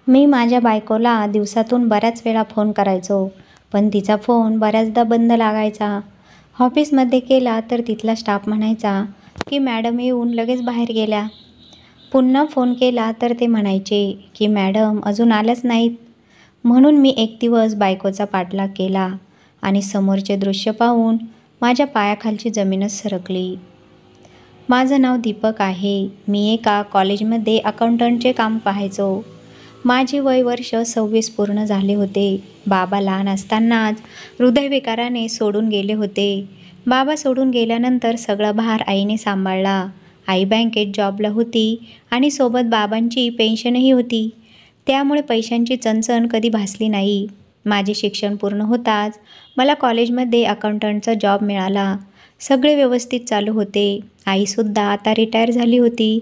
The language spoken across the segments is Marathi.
मी माझ्या बायकोला दिवसातून बऱ्याच वेळा फोन करायचो, पण तिचा फोन बऱ्याचदा बंद लागायचा. ऑफिसमध्ये केला तर तिथला स्टाफ म्हणायचा की मॅडम येऊन लगेच बाहेर गेल्या. पुन्हा फोन केला तर ते म्हणायचे की मॅडम अजून आल्याच नाहीत. म्हणून मी एक दिवस बायकोचा पाठलाग केला आणि समोरचे दृश्य पाहून माझ्या पायाखालची जमीनच सरकली. माझं नाव दीपक आहे. मी एका कॉलेजमध्ये अकाउंटंटचे काम पाहायचो. माझे वय वर्ष 26 पूर्ण झाले होते. बाबा लहान असतानाच हृदयविकाराने सोडून गेले होते. बाबा सोडून गेल्यानंतर सगळा भार आईने सांभाळला. आई बँकेत जॉबला होती आणि सोबत बाबांची पेन्शनही होती. त्यामुळे पैशांची चणचण कधी भासली नाही. माझे शिक्षण पूर्ण होताच मला कॉलेजमध्ये अकाउंटंटचा जॉब मिळाला. सगळे व्यवस्थित चालू होते. आईसुद्धा आता रिटायर झाली होती.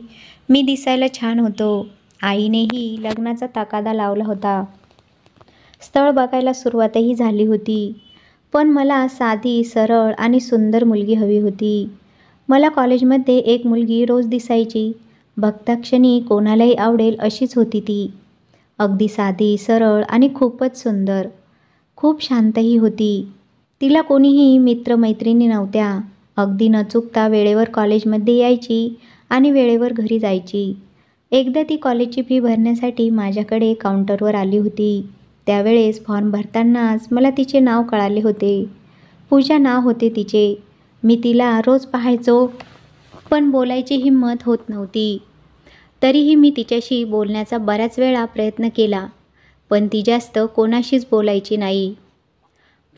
मी दिसायला छान होतो. आईनेही लग्नाचा तगादा लावला होता. स्थळ बघायला सुरुवातही झाली होती. पण मला साधी, सरळ आणि सुंदर मुलगी हवी होती. मला कॉलेजमध्ये एक मुलगी रोज दिसायची. बघताक्षणी कोणालाही आवडेल अशीच होती ती. अगदी साधी, सरळ आणि खूपच सुंदर. खूप शांतही होती. तिला कोणीही मित्रमैत्रिणी नव्हत्या. अगदी न चुकता वेळेवर कॉलेजमध्ये यायची आणि वेळेवर घरी जायची. एकदा ती कॉलेजची फी भरण्यासाठी माझ्याकडे काउंटरवर आली होती. त्यावेळेस फॉर्म भरतानाच मला तिचे नाव कळाले होते. पूजा नाव होते तिचे. मी तिला रोज पाहायचो, पण बोलायची हिंमत होत नव्हती. तरीही मी तिच्याशी बोलण्याचा बऱ्याच वेळा प्रयत्न केला, पण ती जास्त कोणाशीच बोलायची नाही.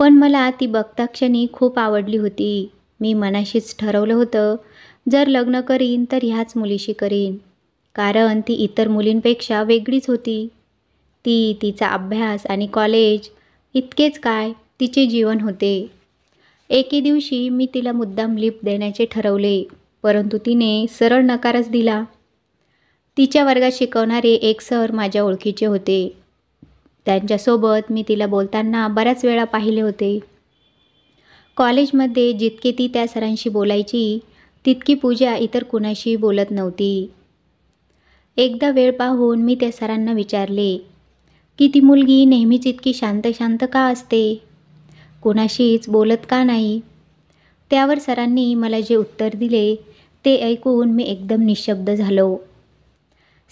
पण मला ती बघताक्षणी खूप आवडली होती. मी मनाशीच ठरवलं होतं, जर लग्न करीन तर ह्याच मुलीशी करीन. कारण ती इतर मुलींपेक्षा वेगळीच होती. तिचा अभ्यास आणि कॉलेज इतकेच काय तिचे जीवन होते. एके दिवशी मी तिला मुद्दाम लिफ्ट देण्याचे ठरवले, परंतु तिने सरळ नकारच दिला. तिच्या वर्गात शिकवणारे एक सर माझ्या ओळखीचे होते. त्यांच्यासोबत मी तिला बोलताना बऱ्याच वेळा पाहिले होते. कॉलेजमध्ये जितके ती त्या सरांशी बोलायची, तितकी पूजा इतर कुणाशी बोलत नव्हती. एकदा वेळ पाहून मी त्या सरांना विचारले की ती मुलगी नेहमीच इतकी शांत शांत का असते? कुणाशीच बोलत का नाही? त्यावर सरांनी मला जे उत्तर दिले ते ऐकून मी एकदम निशब्द झालो.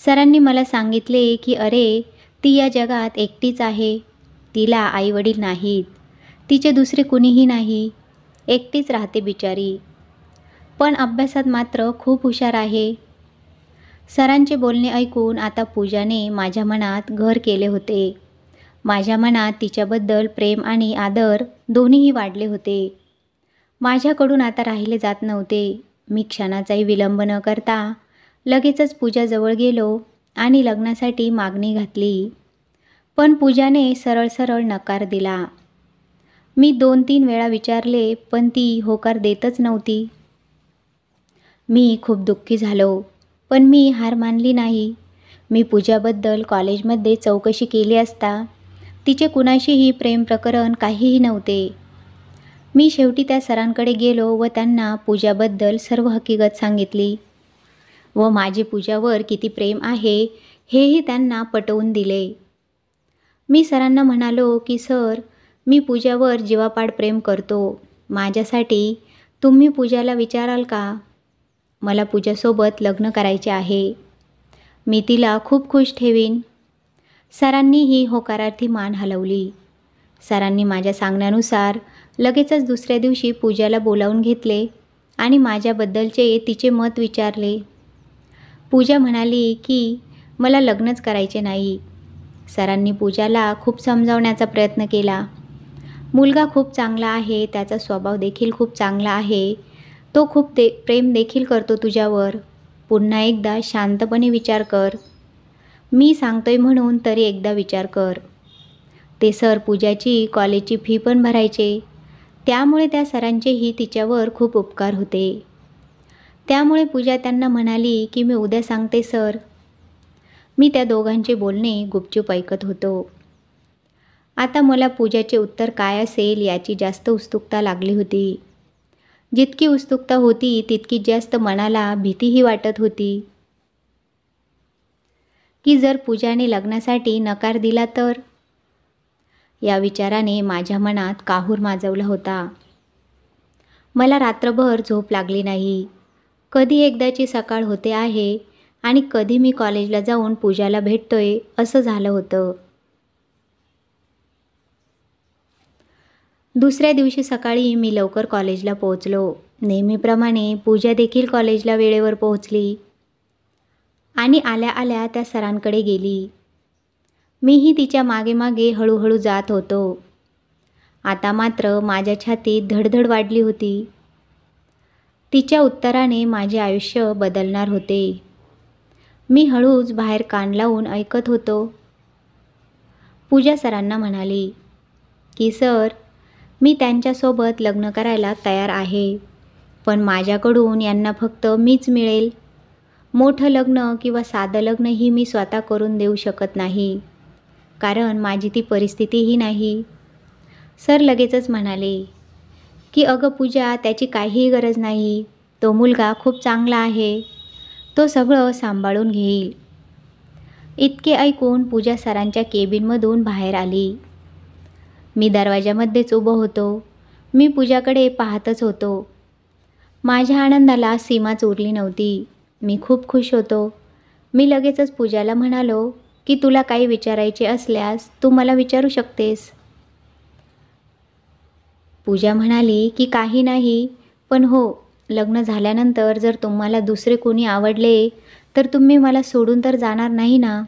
सरांनी मला सांगितले की अरे, ती या जगात एकटीच आहे. तिला आईवडील नाहीत. तिचे दुसरे कुणीही नाही. एकटीच राहते बिचारी. पण अभ्यासात मात्र खूप हुशार आहे. सरांचे बोलणे ऐकून आता पूजाने माझ्या मनात घर केले होते. माझ्या मनात तिच्याबद्दल प्रेम आणि आदर दोन्हीही वाढले होते. माझ्याकडून आता राहिले जात नव्हते. मी क्षणाचाही विलंब न करता लगेचच पूजाजवळ गेलो आणि लग्नासाठी मागणी घातली. पण पूजाने सरळ सरळ नकार दिला. मी 2-3 वेळा विचारले, पण ती होकार देतच नव्हती. मी खूप दुःखी झालो, पण मी हार मानली नाही. मी पूजाबद्दल कॉलेजमध्ये चौकशी केली असता तिचे कुणाशीही प्रेम प्रकरण काहीही नव्हते. मी शेवटी त्या सरांकडे गेलो व त्यांना पूजाबद्दल सर्व हकीकत सांगितली व माझे पूजावर किती प्रेम आहे हेही त्यांना पटवून दिले. मी सरांना म्हणालो की सर, मी पूजावर जीवापाड प्रेम करतो. माझ्यासाठी तुम्ही पूजाला विचाराल का? मला पूजासोबत लग्न करायचे आहे. मी तिला खूप खुश ठेवीन. सरांनीही होकारार्थी मान हलवली. सरांनी माझ्या सांगण्यानुसार लगेचच दुसऱ्या दिवशी पूजाला बोलावून घेतले आणि माझ्याबद्दलचे तिचे मत विचारले. पूजा म्हणाली की मला लग्नच करायचे नाही. सरांनी पूजाला खूप समजावण्याचा प्रयत्न केला. मुलगा खूप चांगला आहे. त्याचा स्वभाव देखील खूप चांगला आहे. तो खूप प्रेम देखील करतो तुझ्यावर. पुन्हा एकदा शांतपणे विचार कर. मी सांगतोय म्हणून तरी एकदा विचार कर. ते सर पूजाची कॉलेजची फी पण भरायचे. त्यामुळे त्या सरांचेही तिच्यावर खूप उपकार होते. त्यामुळे पूजा त्यांना म्हणाली की मी उद्या सांगते सर. मी त्या दोघांचे बोलणे गुपचूप ऐकत होतो. आता मला पूजाचे उत्तर काय असेल याची जास्त उत्सुकता लागली होती. जितकी उत्सुकता होती तितकी जास्त मनाला भीतीही वाटत होती. की जर पूजाने लग्नासाठी नकार दिला तर? या विचाराने माझ्या मनात काहूर माजवला होता. मला रात्रभर झोप लागली नाही. कधी एकदाची सकाळ होते आहे आणि कधी मी कॉलेजला जाऊन पूजाला भेटतोय असं झालं होतं. दुसऱ्या दिवशी सकाळी मी लवकर कॉलेजला पोहोचलो. नेहमीप्रमाणे पूजा देखील कॉलेजला वेळेवर पोहोचली आणि आल्या आल्या त्या सरांकडे गेली. मीही तिच्या मागे मागे हळूहळू जात होतो. आता मात्र माझ्या छातीत धडधड वाढली होती. तिच्या उत्तराने माझे आयुष्य बदलणार होते. मी हळूच बाहेर कान लावून ऐकत होतो. पूजा सरांना म्हणाली की सर, मी त्यांच्यासोबत लग्न करायला तयार आहे, पण माझ्याकडून यांना फक्त मीच मिळेल. मोठं लग्न किंवा साधं लग्नही मी स्वतः करून देऊ शकत नाही, कारण माझी ती परिस्थितीही नाही. सर लगेचच म्हणाले की अगं पूजा, त्याची काहीही गरज नाही. तो मुलगा खूप चांगला आहे, तो सगळं सांभाळून घेईल. इतके ऐकून पूजा सरांच्या केबिनमधून बाहेर आली. मी दरवाजामध्येच उभं होतो. मी पूजाकडे पाहतच होतो. माझ्या आनंदाला सीमाच उरली नव्हती. मी खूप खुश होतो. मी लगेचच पूजाला म्हणालो की तुला काही विचारायचे असल्यास तू मला विचारू शकतेस. पूजा म्हणाली की काही नाही, पण हो, लग्न झाल्यानंतर जर तुम्हाला दुसरे कोणी आवडले तर तुम्ही मला सोडून तर जाणार नाही ना?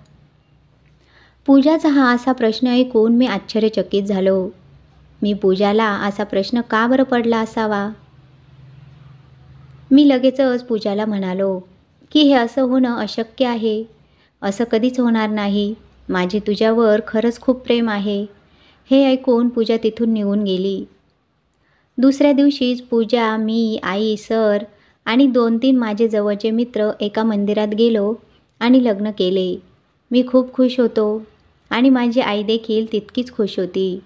पूजाचा हा असा प्रश्न ऐकून मी आश्चर्यचकित झालो. मी पूजाला असा प्रश्न का बरं पडला असावा? मी लगेचच पूजाला म्हणालो की हे असं होणं अशक्य आहे. असं कधीच होणार नाही. माझे तुझ्यावर खरंच खूप प्रेम आहे. हे ऐकून पूजा तिथून निघून गेली. दुसऱ्या दिवशीच पूजा, मी, आई, सर आणि 2-3 माझे जवळचे मित्र एका मंदिरात गेलो आणि लग्न केले. मी खूप खुश होतो आणि माझी आई देखील तितकीच खुश होती,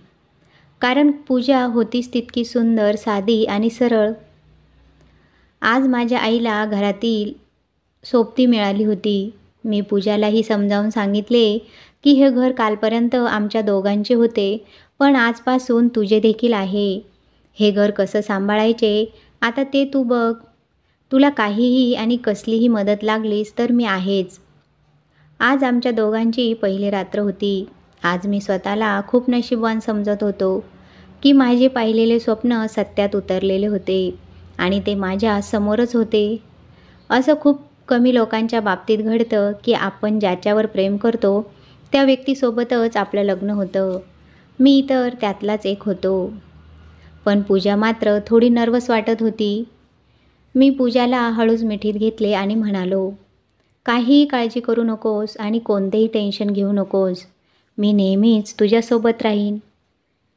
कारण पूजा होतीच तितकी सुंदर, साधी आणि सरळ. आज माझ्या आईला घरातील सोबती मिळाली होती. मी पूजालाही समजावून सांगितले की हे घर कालपर्यंत आमच्या दोघांचे होते, पण आजपासून तुझे देखील आहे. हे घर कसं सांभाळायचे आता ते तू बघ. तुला काहीही आणि कसलीही मदत लागलीस तर मी आहेच. आज आमच्या दोघांची पहिली रात्र होती. आज मी स्वतःला खूप नशीबवान समजत होतो की माझे पाहिलेले स्वप्न सत्यात उतरलेले होते आणि ते माझ्या समोरच होते. असं खूप कमी लोकांच्या बाबतीत घडतं की आपण ज्याच्यावर प्रेम करतो त्या व्यक्तीसोबतच आपलं लग्न होतं. मी तर त्यातलाच एक होतो. पण पूजा मात्र थोडी नर्वस वाटत होती. मी पूजाला हळूच मिठीत घेतले आणि म्हणालो, काहीही काळजी करू नकोस आणि कोणतेही टेन्शन घेऊ नकोस. मी नेहमीच तुझ्यासोबत राहीन.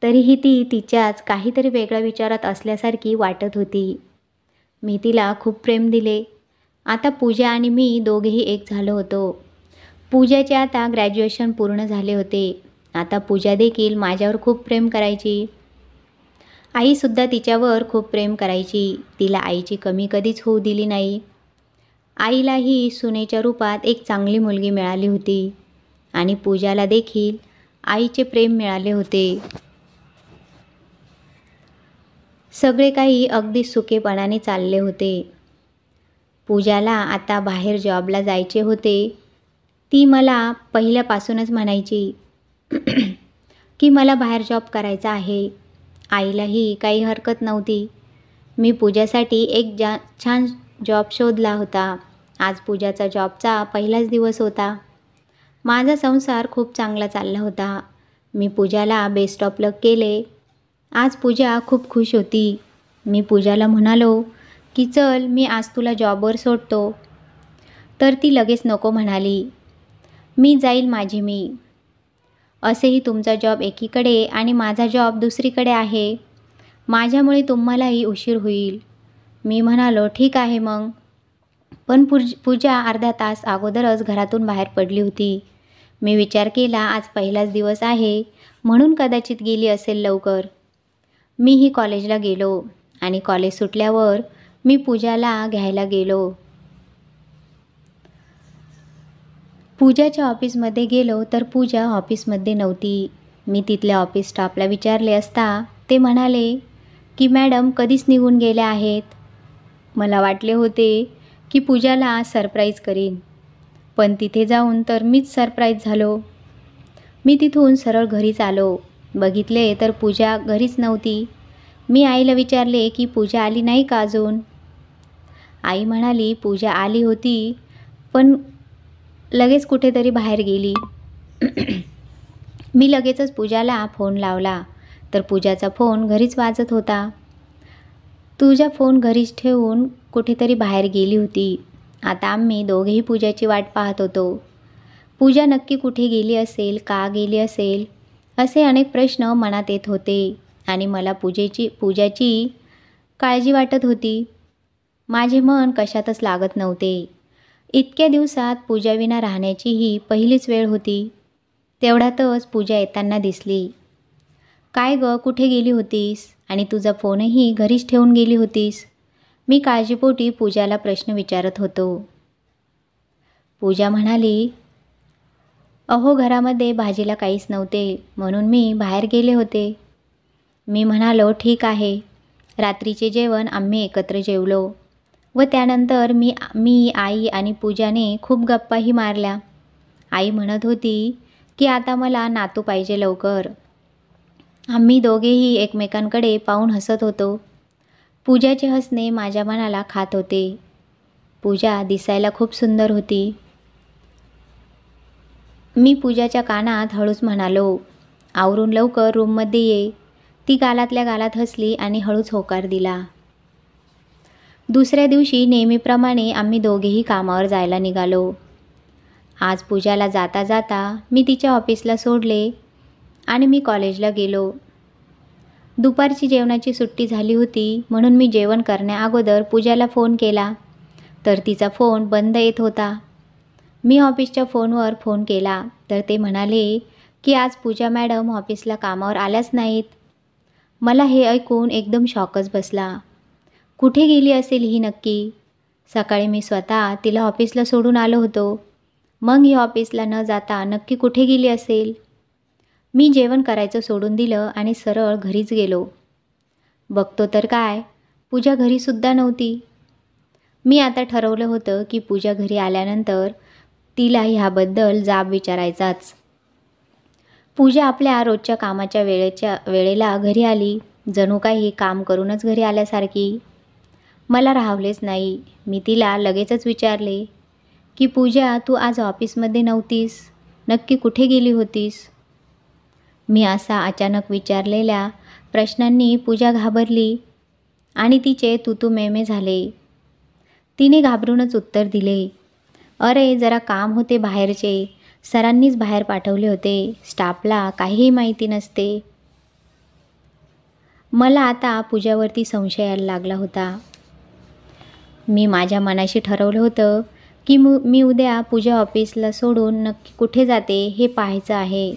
तरीही ती तिच्याच काहीतरी वेगळ्या विचारात असल्यासारखी वाटत होती. मी तिला खूप प्रेम दिले. आता पूजा आणि मी दोघेही एक झालो होतो. पूजाचे आता ग्रॅज्युएशन पूर्ण झाले होते. आता पूजा देखील माझ्यावर खूप प्रेम करायची. आईसुद्धा तिच्यावर खूप प्रेम करायची. तिला आईची कमी कधीच होऊ दिली नाही. आईलाही सुनेच्या रूपात एक चांगली मुलगी मिळाली होती आणि पूजाला देखील आईचे प्रेम मिळाले होते. सगळे काही अगदी सुखेपणाने चालले होते. पूजाला आता बाहेर जॉबला जायचे होते. ती मला पहिल्यापासूनच म्हणायची की मला बाहेर जॉब करायचा आहे. आईलाही काही हरकत नव्हती. मी पूजासाठी एक छान जॉब शोधला होता. आज पूजाचा जॉबचा पहिलाच दिवस होता. माझा संसार खूप चांगला चालला होता. मी पूजाला बेस्ट ऑफ लक केले. आज पूजा खूप खुश होती. मी पूजाला म्हणालो की चल, मी आज तुला जॉबवर सोडतो. तर ती लगेच नको म्हणाली. मी जाईल माझी मी. असेही तुमचा जॉब एकीकडे आणि माझा जॉब दुसरीकडे आहे. माझ्यामुळे तुम्हालाही उशीर होईल. मी म्हणालो ठीक आहे मग. पण पूजा अर्धा तास अगोदरच घरातून बाहेर पडली होती. मी विचार केला आज पहिलाच दिवस आहे म्हणून कदाचित गेली असेल लवकर. मीही कॉलेजला गेलो आणि कॉलेज सुटल्यावर मी पूजाला घ्यायला गेलो. पूजाच्या ऑफिसमध्ये गेलो तर पूजा ऑफिसमध्ये नव्हती. मी तिथल्या ऑफिस स्टाफला विचारले असता ते म्हणाले की मॅडम कधीच निघून गेल्या आहेत. मला वाटले होते की पूजाला सरप्राईज करीन, पण तिथे जाऊन तर मीच सरप्राईज झालो. मी तिथून सरळ घरीच आलो. बघितले तर पूजा घरीच नव्हती. मी आईला विचारले की पूजा आली नाही का अजून. आई म्हणाली पूजा आली होती, पण लगेच कुठेतरी बाहेर गेली. मी लगेचच पूजाला फोन लावला तर पूजाचा फोन घरीच वाजत होता. तुझा फोन घरीच ठेवून कुठेतरी बाहेर गेली होती. आता आम्ही दोघेही पूजाची वाट पाहत होतो. पूजा नक्की कुठे गेली असेल, का गेली असेल, असे अनेक प्रश्न मनात येत होते आणि मला पूजाची काळजी वाटत होती. माझे मन कशातच लागत नव्हते. इतक्या दिवसात पूजाविना राहण्याची ही पहिलीच वेळ होती. तेवढ्यातच पूजा येताना दिसली. काय ग, कुठे गेली होतीस आणि तुझा फोनही घरीच ठेवून गेली होतीस? मी काळजीपोटी पूजाला प्रश्न विचारत होतो. पूजा म्हणाली, अहो घरामध्ये भाजीला काहीच नव्हते म्हणून मी बाहेर गेले होते. मी म्हणालो ठीक आहे. रात्रीचे जेवण आम्ही एकत्र जेवलो व त्यानंतर मी आई आणि पूजाने खूप गप्पाही मारल्या. आई म्हणत होती की आता मला नातू पाहिजे लवकर. आम्ही दोघेही एकमेकांकडे पाहून हसत होतो. पूजाचे हसणे माझ्या मनाला खात होते. पूजा दिसायला खूप सुंदर होती. मी पूजाच्या कानात हळूच म्हणालो, आवरून लवकर रूममध्ये ये. ती गालातल्या गालात हसली आणि हळूच होकार दिला. दुसऱ्या दिवशी नेहमीप्रमाणे आम्ही दोघेही कामावर जायला निघालो. आज पूजाला जाता जाता मी तिच्या ऑफिसला सोडले आणि मी कॉलेजला गेलो. दुपारची जेवणाची सुट्टी झाली होती म्हणून मी जेवण करण्याअगोदर पूजाला फोन केला तर तिचा फोन बंद येत होता. मी ऑफिसच्या फोनवर फोन केला तर ते म्हणाले की आज पूजा मॅडम ऑफिसला कामावर आल्याच नाहीत. मला हे ऐकून एकदम शॉकच बसला. कुठे गेली असेल ही नक्की? सकाळी मी स्वतः तिला ऑफिसला सोडून आलो होतो. मग ही ऑफिसला न जाता नक्की कुठे गेली असेल? मी जेवण करायचं सोडून दिलं आणि सरळ घरीच गेलो. बघतो तर काय, पूजा घरीसुद्धा नव्हती. मी आता ठरवलं होतं की पूजा घरी आल्यानंतर तिला ह्याबद्दल जाब विचारायचाच. पूजा आपल्या रोजच्या कामाच्या वेळेला घरी आली, जणू काही काम करूनच घरी आल्यासारखी. मला राहवलेच नाही. मी तिला लगेचच विचारले की पूजा, तू आज ऑफिसमध्ये नव्हतीस, नक्की कुठे गेली होतीस? मी असा अचानक विचारलेल्या प्रश्नांनी पूजा घाबरली आणि तिचे तुतुमेमे झाले. तिने घाबरूनच उत्तर दिले, अरे जरा काम होते बाहेरचे, सरांनीच बाहेर पाठवले होते, स्टाफला काहीही माहिती नसते. मला आता पूजावरती संशय यायला लागला होता. मी माझ्या मनाशी ठरवलं होतं की मी उद्या पूजा ऑफिसला सोडून नक्की कुठे जाते हे पाहायचं आहे.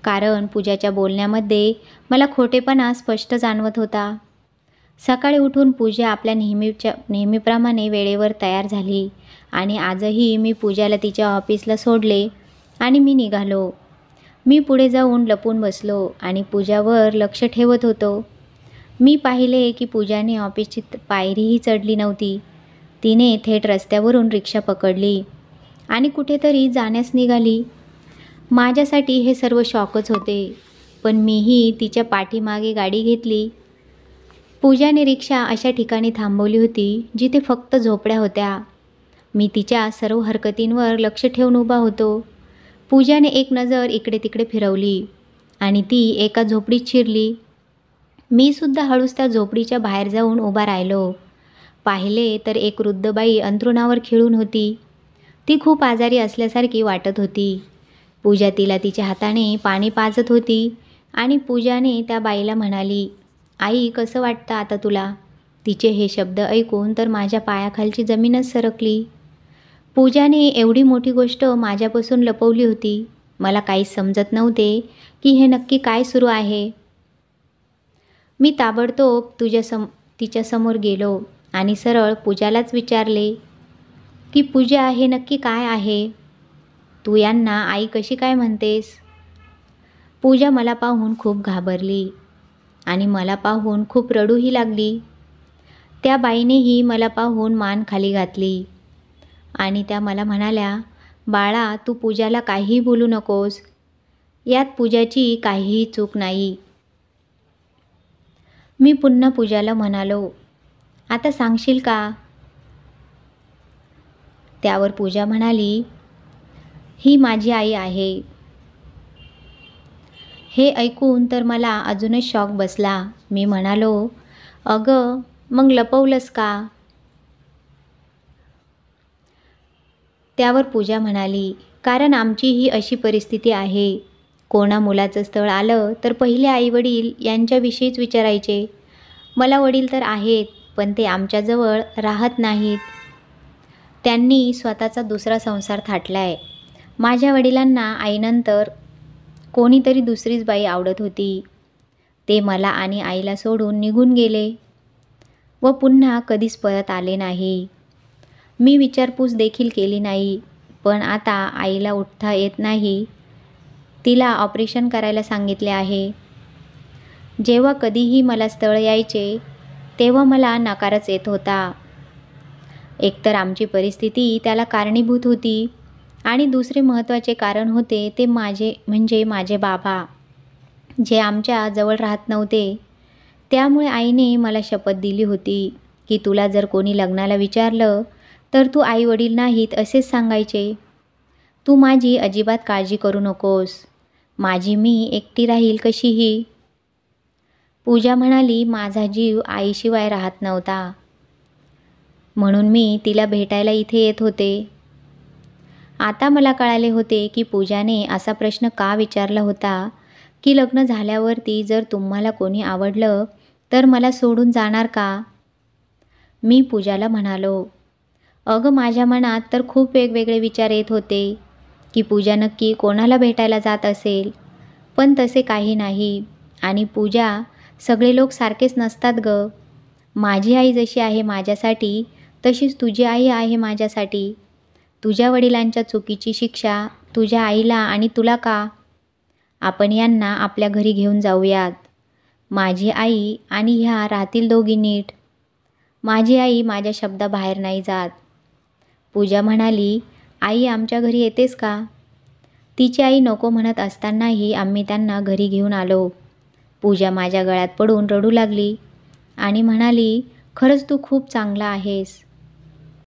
कारण पूजाच्या बोलण्यामध्ये मला खोटेपणा स्पष्ट जाणवत होता. सकाळी उठून पूजा आपल्या नेहमीप्रमाणे वेळेवर तयार झाली आणि आजही मी पूजाला तिच्या ऑफिसला सोडले आणि मी निघालो. मी पुढे जाऊन लपून बसलो आणि पूजावर लक्ष ठेवत होतो. मी पाहिले की पूजाने ऑफिसची पायरीही चढली नव्हती. तिने थेट रस्त्यावरून रिक्षा पकडली आणि कुठेतरी जाण्यास निघाली. माझ्यासाठी हे सर्व शॉकच होते, पण मीही तिच्या पाठीमागे गाडी घेतली. पूजाने रिक्षा अशा ठिकाणी थांबवली होती जिथे फक्त झोपड्या होत्या. मी तिच्या सर्व हरकतींवर लक्ष ठेवून उभा होतो. पूजाने एक नजर इकडे तिकडे फिरवली आणि ती एका झोपडीत शिरली. मी सुद्धा हळूच त्या झोपडीच्या बाहेर जाऊन उभा राहिलो. पाहिले तर एक वृद्ध बाई अंथरुणावर खिळून होती. ती खूप आजारी असल्यासारखी वाटत होती. पूजा तिला तिच्या हाताने पाणी पाजत होती आणि पूजाने त्या बाईला म्हणाली, आई कसं वाटतं आता तुला? तिचे हे शब्द ऐकून तर माझ्या पायाखालची जमीनच सरकली. पूजाने एवढी मोठी गोष्ट माझ्यापासून लपवली होती. मला काहीच समजत नव्हते की हे नक्की काय सुरू आहे. मी ताबडतोब तिच्यासमोर गेलो आणि सरळ पूजालाच विचारले, की पूजा हे नक्की काय आहे? तू यांना आई कशी काय म्हणतेस? पूजा मला पाहून खूप घाबरली आणि मला पाहून खूप रडूही लागली. त्या बाईनेही मला पाहून मान खाली घातली आणि त्या मला म्हणाल्या, बाळा तू पूजाला काहीही बोलू नकोस. यात पूजाची काहीही चूक नाही. मी पुन्हा पूजाला म्हणालो, आता सांगशील का? त्यावर पूजा म्हणाली, ही माझी आई आहे. हे ऐकून तर मला अजूनच शॉक बसला. मी म्हणालो, अगं मग लपवलंस का? त्यावर पूजा म्हणाली, कारण आमची ही अशी परिस्थिती आहे. कोणा मुलाचं स्थळ आलं तर पहिले आईवडील यांच्याविषयीच विचारायचे. मला वडील तर आहेत, पण ते आमच्याजवळ राहत नाहीत. त्यांनी स्वतःचा दुसरा संसार थाटलाय. माझ्या वडिलांना आईनंतर कोणीतरी दुसरीच बाई आवडत होती. ते मला आणि आईला सोडून निघून गेले व पुन्हा कधीच परत आले नाही. मी विचारपूस देखील केली नाही. पण आता आईला उठता येत नाही. तिला ऑपरेशन करायला सांगितले आहे. जेव्हा कधीही मला स्थळ यायचे तेव्हा मला नकारच येत होता. एकतर आमची परिस्थिती त्याला कारणीभूत होती आणि दुसरे महत्त्वाचे कारण होते ते माझे बाबा, जे आमच्या जवळ राहत नव्हते. त्यामुळे आईने मला शपथ दिली होती की तुला जर कोणी लग्नाला विचारलं तर तू आई वडील नाहीत असेच सांगायचे. तू माझी अजिबात काळजी करू नकोस. माझी मी एकटी राहील कशीही. पूजा म्हणाली, माझा जीव आईशिवाय राहत नव्हता. म्हणून मी तिला भेटायला इथे येत होते. आता मला कळाले होते की पूजाने असा प्रश्न का विचारला होता की लग्न झाल्यावरती जर तुम्हाला कोणी आवडलं तर मला सोडून जाणार का? मी पूजाला म्हणालो, अगं माझ्या मनात तर खूप वेगवेगळे विचार येत होते की पूजा नक्की कोणाला भेटायला जात असेल. पण तसे काही नाही. आणि पूजा, सगळे लोक सारखेच नसतात गं. माझी आई जशी आहे माझ्यासाठी तशीच तुझी आई आहे माझ्यासाठी. तुझ्या वडिलांच्या चुकीची शिक्षा तुझ्या आईला आणि तुला का? आपण यांना आपल्या घरी घेऊन जाऊयात. माझी आई आणि ह्या राहतील दोघी नीट. माझी आई माझ्या शब्दाबाहेर नाही जात. पूजा म्हणाली, आई आमच्या घरी येतेस का? तिची आई नको म्हणत असतानाही आम्ही त्यांना घरी घेऊन आलो. पूजा माझ्या गळ्यात पडून रडू लागली आणि म्हणाली, खरंच तू खूप चांगला आहेस.